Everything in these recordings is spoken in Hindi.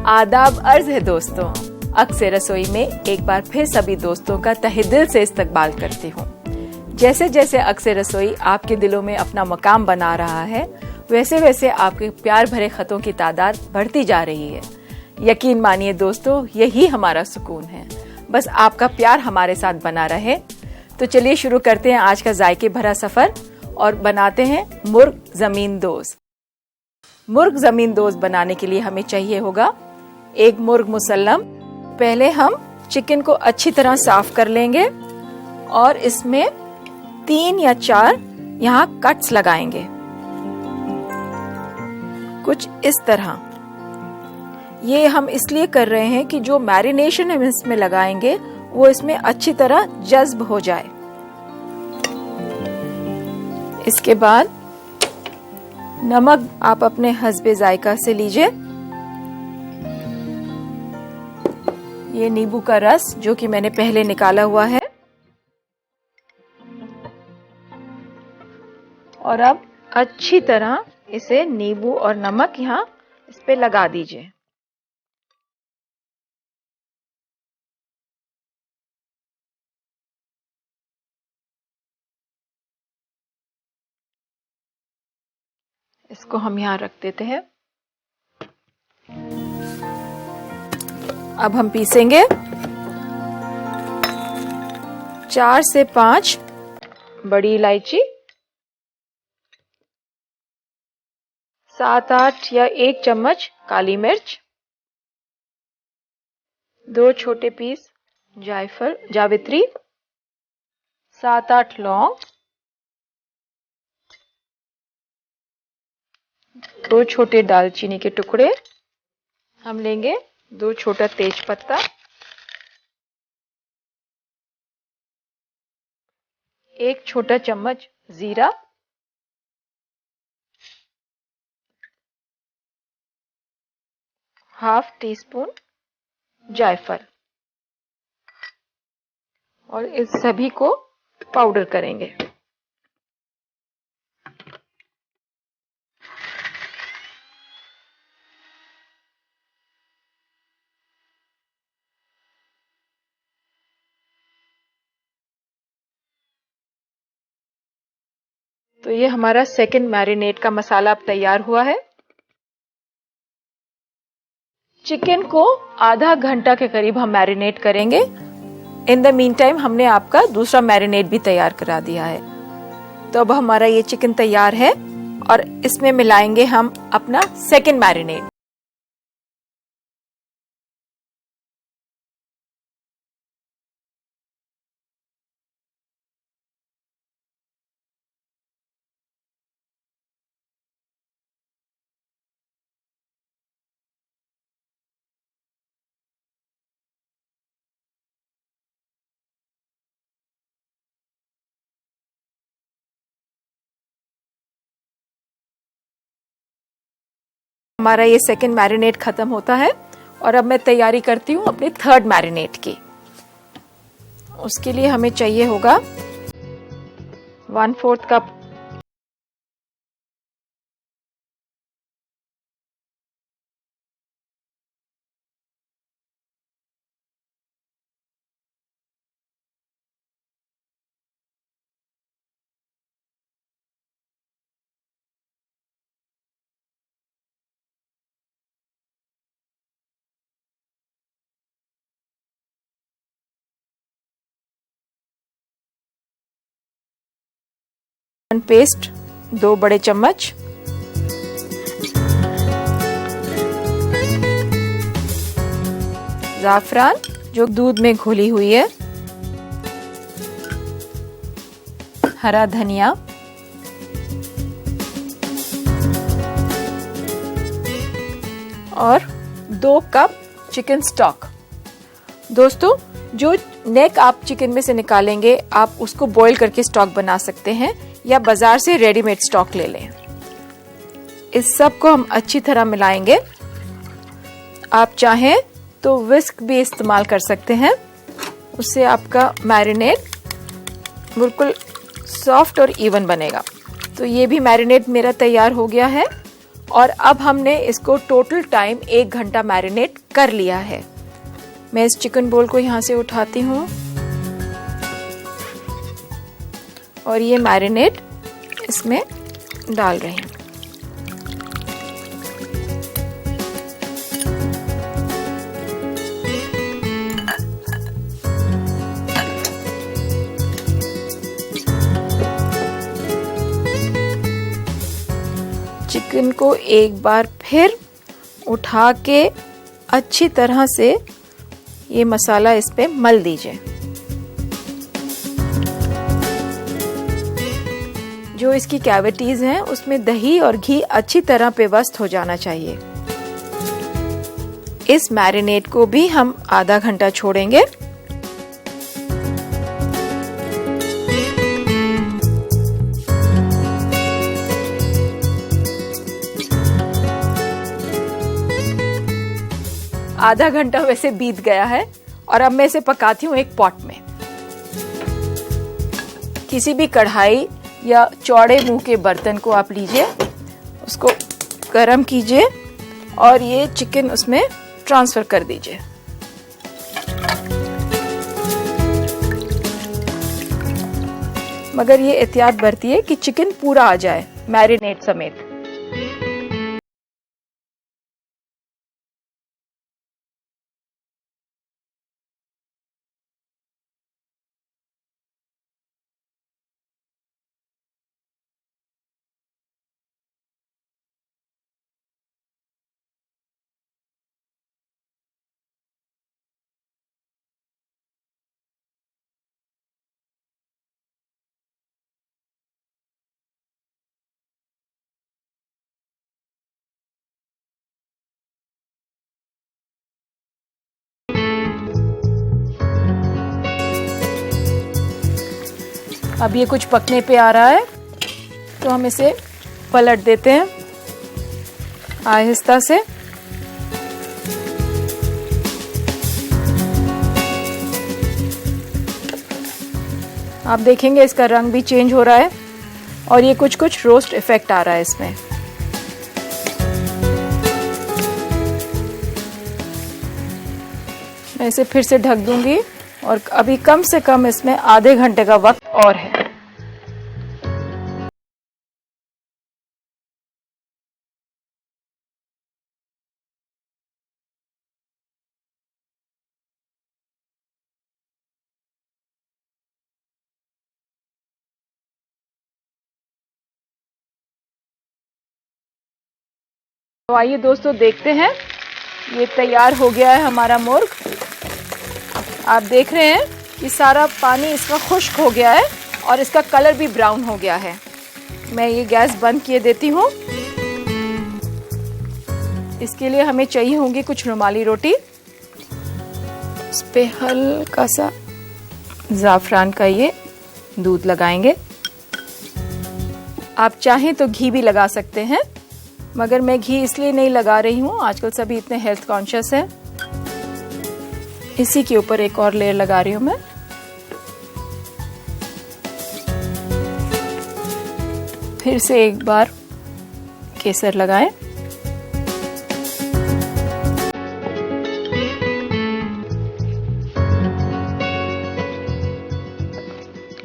आदाब अर्ज है दोस्तों। अक्सर रसोई में एक बार फिर सभी दोस्तों का तहे दिल से इस्तकबाल करती हूँ। जैसे जैसे अक्सर रसोई आपके दिलों में अपना मकाम बना रहा है, वैसे वैसे आपके प्यार भरे खतों की तादाद बढ़ती जा रही है। यकीन मानिए दोस्तों, यही हमारा सुकून है। बस आपका प्यार हमारे साथ बना रहे। तो चलिए शुरू करते हैं आज का जायके भरा सफर और बनाते हैं मुर्ग जमीन दोस्त। मुर्ग जमीन दोस्त बनाने के लिए हमें चाहिए होगा एक मुर्ग मुसल्लम। पहले हम चिकन को अच्छी तरह साफ कर लेंगे और इसमें 3 या 4 यहाँ कट्स लगाएंगे, कुछ इस तरह। ये हम इसलिए कर रहे हैं कि जो मैरिनेशन हम इसमें लगाएंगे वो इसमें अच्छी तरह जज्ब हो जाए। इसके बाद नमक आप अपने हस्बे जायका से लीजिए। ये नींबू का रस जो कि मैंने पहले निकाला हुआ है, और अब अच्छी तरह इसे नींबू और नमक यहाँ इस पे लगा दीजिए। इसको हम यहाँ रख देते हैं। अब हम पीसेंगे 4 से 5 बड़ी इलायची, 7-8 या 1 चम्मच काली मिर्च, 2 छोटे पीस जायफल जावित्री, 7-8 लौंग, 2 छोटे दालचीनी के टुकड़े। हम लेंगे 2 छोटा तेज पत्ता, 1 छोटा चम्मच जीरा, 1/2 टीस्पून जायफल, और इस सभी को पाउडर करेंगे। तो ये हमारा सेकंड मैरिनेट का मसाला अब तैयार हुआ है। चिकन को आधा घंटा के करीब हम मैरिनेट करेंगे। इन द मीन टाइम हमने आपका दूसरा मैरिनेट भी तैयार करा दिया है। तो अब हमारा ये चिकन तैयार है और इसमें मिलाएंगे हम अपना सेकंड मैरिनेट। हमारा ये सेकंड मैरिनेट खत्म होता है और अब मैं तैयारी करती हूँ अपने थर्ड मैरिनेट की। उसके लिए हमें चाहिए होगा 1/4 कप पेस्ट, 2 बड़े चम्मच, जाफरान जो दूध में घोली हुई है, हरा धनिया, और 2 कप चिकन स्टॉक। दोस्तों, जो नेक आप चिकन में से निकालेंगे आप उसको बॉईल करके स्टॉक बना सकते हैं या बाजार से रेडीमेड स्टॉक ले लें। इस सब को हम अच्छी तरह मिलाएंगे। आप चाहें तो विस्क भी इस्तेमाल कर सकते हैं, उससे आपका मैरिनेट बिल्कुल सॉफ्ट और इवन बनेगा। तो ये भी मैरिनेट मेरा तैयार हो गया है और अब हमने इसको टोटल टाइम 1 घंटा मैरिनेट कर लिया है। मैं इस चिकन बोल को यहाँ से उठाती हूँ और ये मैरिनेट इसमें डाल रही हूँ। चिकन को एक बार फिर उठा के अच्छी तरह से ये मसाला इस पे मल दीजिए। जो इसकी कैविटीज हैं उसमें दही और घी अच्छी तरह पेवस्त हो जाना चाहिए। इस मैरिनेट को भी हम आधा घंटा छोड़ेंगे। आधा घंटा वैसे बीत गया है और अब मैं इसे पकाती हूँ एक पॉट में। किसी भी कढ़ाई या चौड़े मुंह के बर्तन को आप लीजिए, उसको गरम कीजिए और ये चिकन उसमें ट्रांसफर कर दीजिए। मगर ये एहतियात बरतिए कि चिकन पूरा आ जाए मैरिनेट समेत। अब ये कुछ पकने पे आ रहा है तो हम इसे पलट देते हैं आहिस्ता से। आप देखेंगे इसका रंग भी चेंज हो रहा है और ये कुछ कुछ रोस्ट इफेक्ट आ रहा है इसमें। मैं इसे फिर से ढक दूंगी और अभी कम से कम इसमें आधे घंटे का वक्त और है। तो आइए दोस्तों देखते हैं, ये तैयार हो गया है हमारा मुर्ग। आप देख रहे हैं कि सारा पानी इसका खुश्क हो गया है और इसका कलर भी ब्राउन हो गया है। मैं ये गैस बंद किए देती हूँ। इसके लिए हमें चाहिए होंगी कुछ रुमाली रोटी। इस पे हल्का सा ज़ाफ़रान का ये दूध लगाएंगे। आप चाहें तो घी भी लगा सकते हैं, मगर मैं घी इसलिए नहीं लगा रही हूँ, आजकल सभी इतने हेल्थ कॉन्शियस हैं। इसी के ऊपर एक और लेयर लगा रही हूँ मैं। फिर से एक बार केसर लगाएं।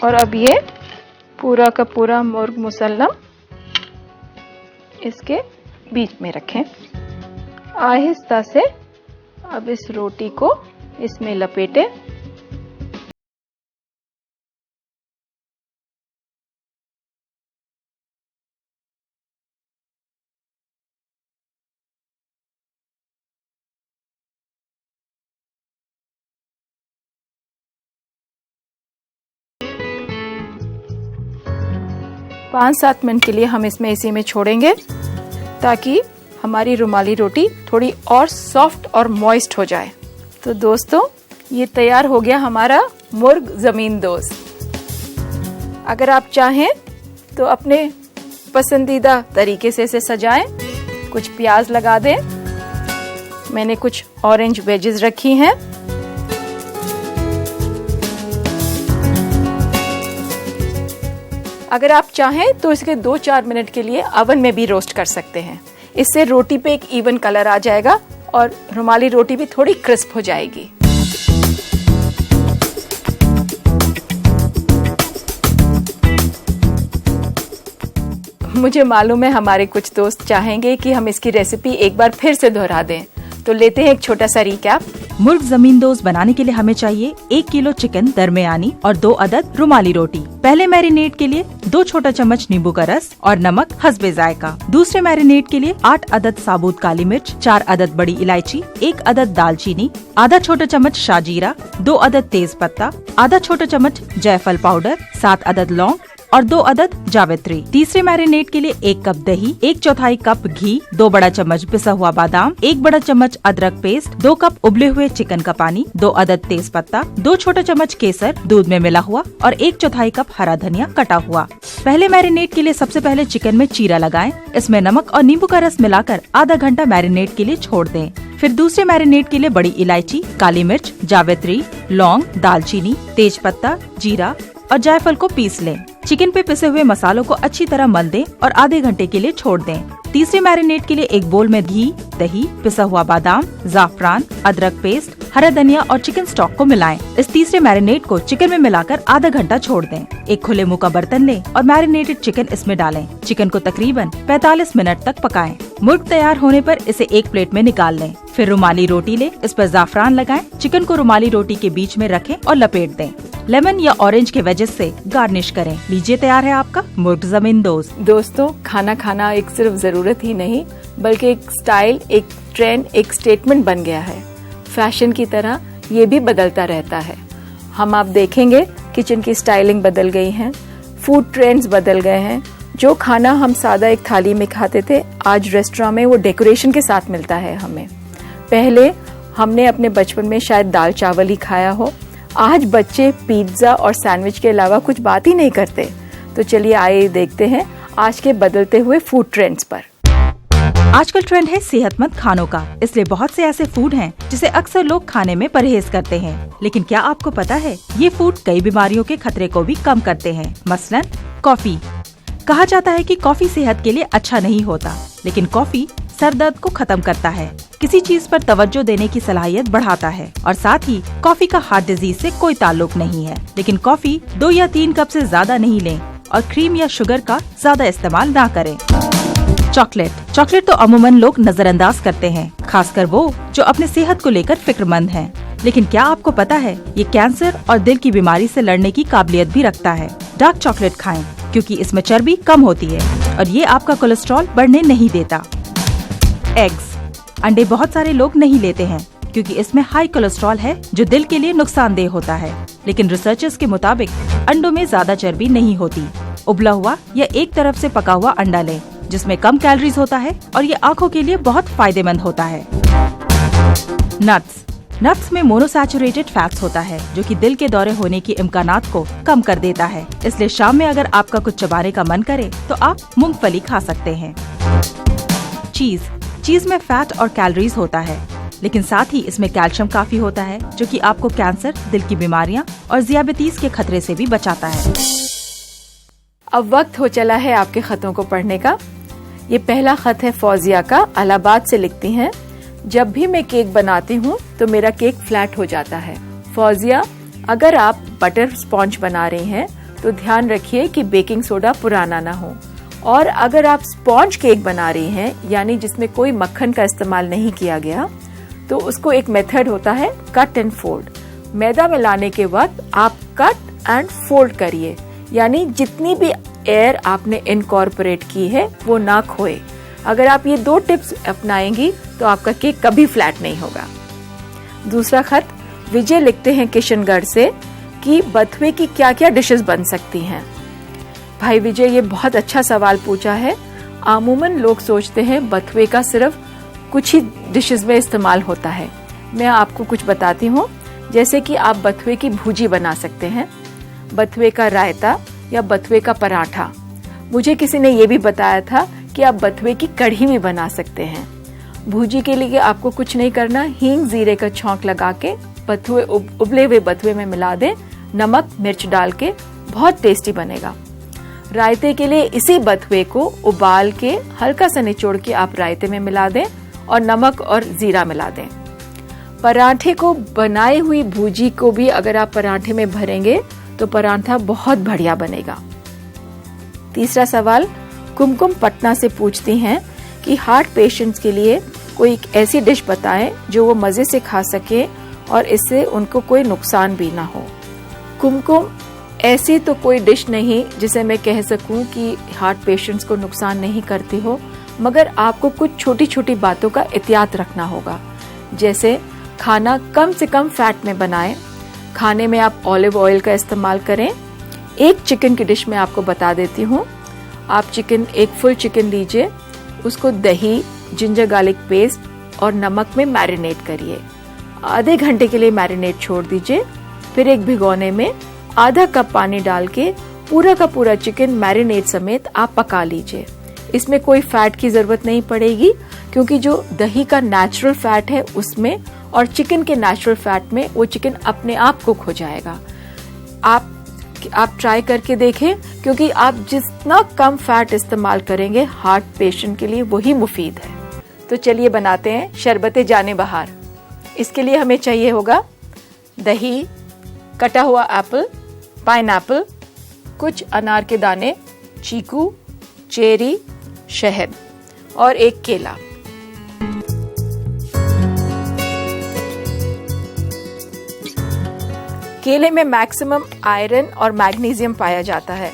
और अब ये पूरा का पूरा मुर्ग मुसल्लम इसके बीच में रखें। आहिस्ता से अब इस रोटी को इसमें लपेटें। पाँच 7 मिनट के लिए हम इसमें इसी में छोड़ेंगे ताकि हमारी रुमाली रोटी थोड़ी और सॉफ्ट और मॉइस्ट हो जाए। तो दोस्तों, ये तैयार हो गया हमारा मुर्ग ज़मींदोज़। अगर आप चाहें तो अपने पसंदीदा तरीके से इसे सजाएं। कुछ प्याज लगा दें। मैंने कुछ ऑरेंज वेजेस रखी हैं। अगर आप चाहें तो इसके 2-4 मिनट के लिए ओवन में भी रोस्ट कर सकते हैं। इससे रोटी पे एक इवन कलर आ जाएगा और रुमाली रोटी भी थोड़ी क्रिस्प हो जाएगी। मुझे मालूम है हमारे कुछ दोस्त चाहेंगे कि हम इसकी रेसिपी एक बार फिर से दोहरा दें, तो लेते हैं एक छोटा सा रिकैप। मुर्ग जमीन दोस्त बनाने के लिए हमें चाहिए 1 किलो चिकन दरमियानी और 2 अदद रुमाली रोटी। पहले मैरिनेट के लिए 2 छोटा चम्मच नींबू का रस और नमक हस्बे जायका। दूसरे मैरिनेट के लिए 8 अदद साबुत काली मिर्च, 4 अदद बड़ी इलायची, 1 अदद दालचीनी, आधा छोटा चम्मच शाजीरा, 2 अदद तेज पत्ता, आधा छोटा चम्मच जायफल पाउडर, 7 अदद लौंग और 2 अदद जावित्री। तीसरे मैरिनेट के लिए 1 कप दही, 1/4 कप घी, 2 बड़ा चम्मच पिसा हुआ बादाम, 1 बड़ा चम्मच अदरक पेस्ट, 2 कप उबले हुए चिकन का पानी, 2 अदद तेज पत्ता, 2 छोटा चम्मच केसर दूध में मिला हुआ और 1/4 कप हरा धनिया कटा हुआ। पहले मैरिनेट के लिए सबसे पहले चिकन में चीरा लगाएं। इसमें नमक और नींबू का रस मिलाकर आधा घंटा मैरिनेट के लिए छोड़ दें। फिर दूसरे मैरिनेट के लिए बड़ी इलायची, काली मिर्च, जावित्री, लौंग, दालचीनी, तेज पत्ता, जीरा और जायफल को पीस लें। चिकन पे पिसे हुए मसालों को अच्छी तरह मल दें और आधे घंटे के लिए छोड़ दें। तीसरे मैरिनेट के लिए एक बोल में घी, दही, पिसा हुआ बादाम, जाफरान, अदरक पेस्ट, हरा धनिया और चिकन स्टॉक को मिलाएं। इस तीसरे मैरिनेट को चिकन में मिलाकर आधा घंटा छोड़ दें। एक खुले मुंह का बर्तन लें और मैरिनेटेड चिकन इसमें डालें। चिकन को तकरीबन 45 मिनट तक पकाएं। मुर्ग तैयार होने पर इसे एक प्लेट में निकाल लें। फिर रुमाली रोटी लें, इस पर जाफरान लगाएं। चिकन को रुमाली रोटी के बीच में रखें और लपेट दें। लेमन या ऑरेंज के वेजेस से गार्निश करें। लीजिए तैयार है आपका मुर्ग जमीन दोस्त। दोस्तों, खाना खाना एक सिर्फ जरूरत ही नहीं बल्कि एक स्टाइल, एक ट्रेंड, एक स्टेटमेंट बन गया है। फैशन की तरह ये भी बदलता रहता है। हम आप देखेंगे किचन की स्टाइलिंग बदल गई है, फूड ट्रेंड्स बदल गए हैं। जो खाना हम सादा एक थाली में खाते थे, आज रेस्टोरेंट में वो डेकोरेशन के साथ मिलता है हमें। पहले हमने अपने बचपन में शायद दाल चावल ही खाया हो, आज बच्चे पिज्जा और सैंडविच के अलावा कुछ बात ही नहीं करते। तो चलिए आइए देखते हैं आज के बदलते हुए फूड ट्रेंड्स पर। आजकल ट्रेंड है सेहतमंद खानों का, इसलिए बहुत से ऐसे फूड हैं जिसे अक्सर लोग खाने में परहेज करते हैं। लेकिन क्या आपको पता है ये फूड कई बीमारियों के खतरे को भी कम करते हैं। मसलन कॉफी। कहा जाता है कि कॉफी सेहत के लिए अच्छा नहीं होता, लेकिन कॉफी सर दर्द को खत्म करता है, किसी चीज पर तवज्जो देने की सलाहियत बढ़ाता है और साथ ही कॉफी का हार्ट डिजीज से कोई ताल्लुक नहीं है। लेकिन कॉफी 2 या 3 कप से ज्यादा नहीं लें और क्रीम या शुगर का ज्यादा इस्तेमाल ना करें। चॉकलेट तो अमूमन लोग नजरअंदाज करते हैं, खासकर वो जो अपने सेहत को लेकर फिक्रमंद हैं। लेकिन क्या आपको पता है ये कैंसर और दिल की बीमारी से लड़ने की काबिलियत भी रखता है। डार्क चॉकलेट खाएं क्योंकि इसमें चर्बी कम होती है और ये आपका कोलेस्ट्रॉल बढ़ने नहीं देता। एग्स। अंडे बहुत सारे लोग नहीं लेते हैं क्योंकि इसमें हाई कोलेस्ट्रॉल है जो दिल के लिए नुकसानदेह होता है। लेकिन रिसर्चर्स के मुताबिक अंडों में ज्यादा चर्बी नहीं होती। उबला हुआ या एक तरफ से पका हुआ अंडा लें जिसमें कम कैलोरीज होता है और ये आँखों के लिए बहुत फायदेमंद होता है। नट्स में मोनोसैचुरेटेड फैट्स होता है जो कि दिल के दौरे होने की इम्कानात को कम कर देता है। इसलिए शाम में अगर आपका कुछ चबाने का मन करे तो आप मूंगफली खा सकते हैं। चीज में फैट और कैलोरीज होता है, लेकिन साथ ही इसमें कैल्शियम काफी होता है जो कि आपको कैंसर, दिल की बीमारियां और ज़ियाबतीस के खतरे से भी बचाता है। अब वक्त हो चला है आपके खतों को पढ़ने का। ये पहला खत है फौजिया का, इलाहाबाद से लिखती हैं, जब भी मैं केक बनाती हूँ तो मेरा केक फ्लैट हो जाता है। फौजिया, अगर आप बटर स्पॉन्ज बना रहे हैं तो ध्यान रखिए कि बेकिंग सोडा पुराना ना हो, और अगर आप स्पॉन्ज केक बना रही हैं यानी जिसमें कोई मक्खन का इस्तेमाल नहीं किया गया, तो उसको एक मेथड होता है कट एंड फोल्ड। मैदा मिलाने के वक्त आप कट एंड फोल्ड करिए, यानी जितनी भी एयर आपने इनकॉर्पोरेट की है वो ना खोए। अगर आप ये 2 टिप्स अपनाएंगी तो आपका केक कभी फ्लैट नहीं होगा। दूसरा खत विजय लिखते हैं किशनगढ़ से कि बथुए की क्या क्या डिशेस बन सकती हैं। भाई विजय, ये बहुत अच्छा सवाल पूछा है। अमूमन लोग सोचते हैं बथुए का सिर्फ कुछ ही डिशेस में इस्तेमाल होता है। मैं आपको कुछ बताती हूँ, जैसे कि आप बथुए की भुजी बना सकते हैं, बथुए का रायता या बथुए का पराठा। मुझे किसी ने ये भी बताया था कि आप बथुए की कढ़ी भी बना सकते हैं। भुजी के लिए आपको कुछ नहीं करना, हींग जीरे का छौंक लगा के बथुए उबले हुए बथुए में मिला दें, नमक मिर्च डाल के, बहुत टेस्टी बनेगा। रायते के लिए इसी बथुए को उबाल के हल्का सा निचोड़ के आप रायते में मिला दें और नमक और जीरा मिला दें। पराठे को बनाई हुई भुजी को भी अगर आप पराठे में भरेंगे तो पराठा बहुत बढ़िया बनेगा। तीसरा सवाल कुमकुम पटना से पूछती हैं कि हार्ट पेशेंट्स के लिए कोई एक ऐसी डिश बताएं जो वो मजे से खा सके और इससे उनको कोई नुकसान भी ना हो। कुमकुम, ऐसी तो कोई डिश नहीं जिसे मैं कह सकूं कि हार्ट पेशेंट्स को नुकसान नहीं करती हो, मगर आपको कुछ छोटी छोटी बातों का एहतियात रखना होगा। जैसे खाना कम से कम फैट में बनाएं, खाने में आप ऑलिव ऑयल का इस्तेमाल करें। एक चिकन की डिश में आपको बता देती हूँ। आप एक फुल चिकन लीजिए, उसको दही, जिंजर गार्लिक पेस्ट और नमक में मैरिनेट करिए। आधे घंटे के लिए मैरिनेट छोड़ दीजिए। फिर एक भिगोने में आधा कप पानी डाल के पूरा का पूरा चिकन मैरिनेट समेत आप पका लीजिए। इसमें कोई फैट की जरूरत नहीं पड़ेगी क्योंकि जो दही का नेचुरल फैट है उसमें और चिकन के नेचुरल फैट में वो चिकन अपने आप कुक हो जाएगा। आप ट्राई करके देखें क्योंकि आप जितना कम फैट इस्तेमाल करेंगे हार्ट पेशेंट के लिए वही मुफीद है। तो चलिए बनाते हैं शरबते जाने बहार। इसके लिए हमें चाहिए होगा दही, कटा हुआ एप्पल, पाइनएप्पल, कुछ अनार के दाने, चीकू, चेरी, शहद और एक केला। केले में मैक्सिमम आयरन और मैग्नीशियम पाया जाता है।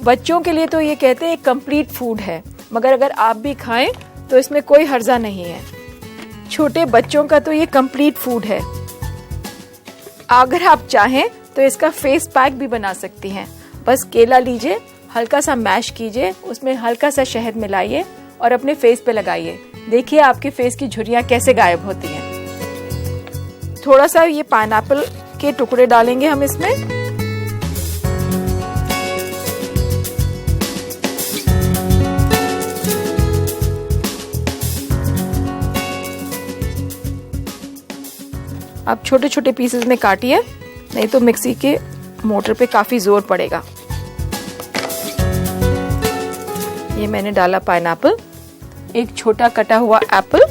बच्चों के लिए तो ये कहते हैं कंप्लीट फूड है, मगर अगर आप भी खाएं तो इसमें कोई हर्जा नहीं है। छोटे बच्चों का तो ये कंप्लीट फूड है। अगर आप चाहें तो इसका फेस पैक भी बना सकती हैं। बस केला लीजिए, हल्का सा मैश कीजिए, उसमें हल्का सा शहद मिलाइए और अपने फेस पे लगाइए। देखिए आपके फेस की झुर्रियां कैसे गायब होती हैं। थोड़ा सा ये पाइनएप्पल के टुकड़े डालेंगे हम इसमें। आप छोटे छोटे पीसेस में काटिए, नहीं तो मिक्सी के मोटर पे काफी जोर पड़ेगा। ये मैंने डाला पाइनएप्पल, एक छोटा कटा हुआ एप्पल,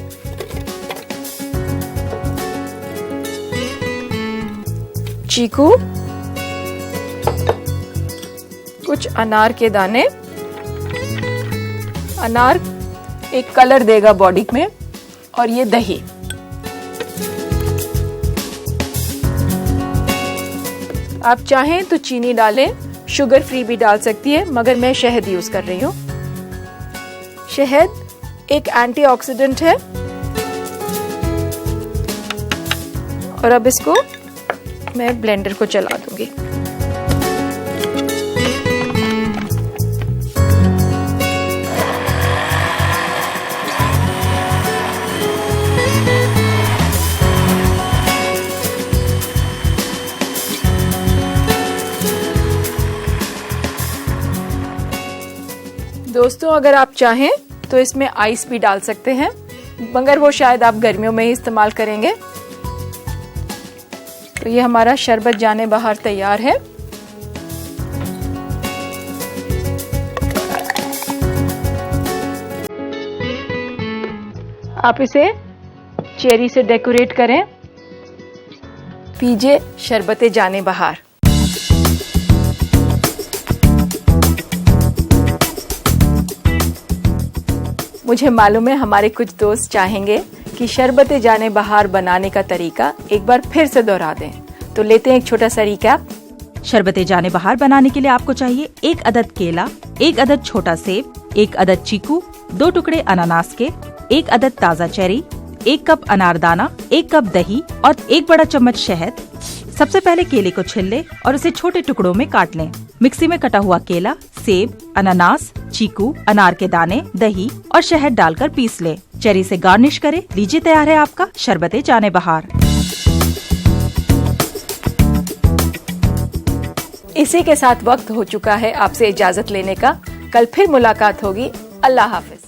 चीकू, कुछ अनार के दाने। अनार एक कलर देगा बॉडी में, और ये दही। आप चाहें तो चीनी डालें, शुगर फ्री भी डाल सकती है, मगर मैं शहद यूज कर रही हूँ। शहद एक एंटीऑक्सीडेंट है। और अब इसको मैं ब्लेंडर को चला दूंगी। दोस्तों, अगर आप चाहें तो इसमें आइस भी डाल सकते हैं, मगर वो शायद आप गर्मियों में ही इस्तेमाल करेंगे। तो ये हमारा शरबत जाने बहार तैयार है। आप इसे चेरी से डेकोरेट करें। पीजिए शरबते जाने बहार। मुझे मालूम है हमारे कुछ दोस्त चाहेंगे कि शरबते जाने बहार बनाने का तरीका एक बार फिर से दोहरा दें, तो लेते हैं एक छोटा सा रिकैप। शरबते जाने बहार बनाने के लिए आपको चाहिए 1 अदद केला, 1 अदद छोटा सेब, 1 अदद चीकू, 2 टुकड़े अनानास के, 1 अदद ताज़ा चेरी, 1 कप अनारदाना, 1 कप दही और 1 बड़ा चम्मच शहद। सबसे पहले केले को छील लें और इसे छोटे टुकड़ों में काट लें। मिक्सी में कटा हुआ केला, सेब, अनानास, चीकू, अनार के दाने, दही और शहद डालकर पीस लें। चेरी से गार्निश करें। लीजिए तैयार है आपका शरबते जाने बहार। इसी के साथ वक्त हो चुका है आपसे इजाजत लेने का। कल फिर मुलाकात होगी। अल्लाह हाफिज।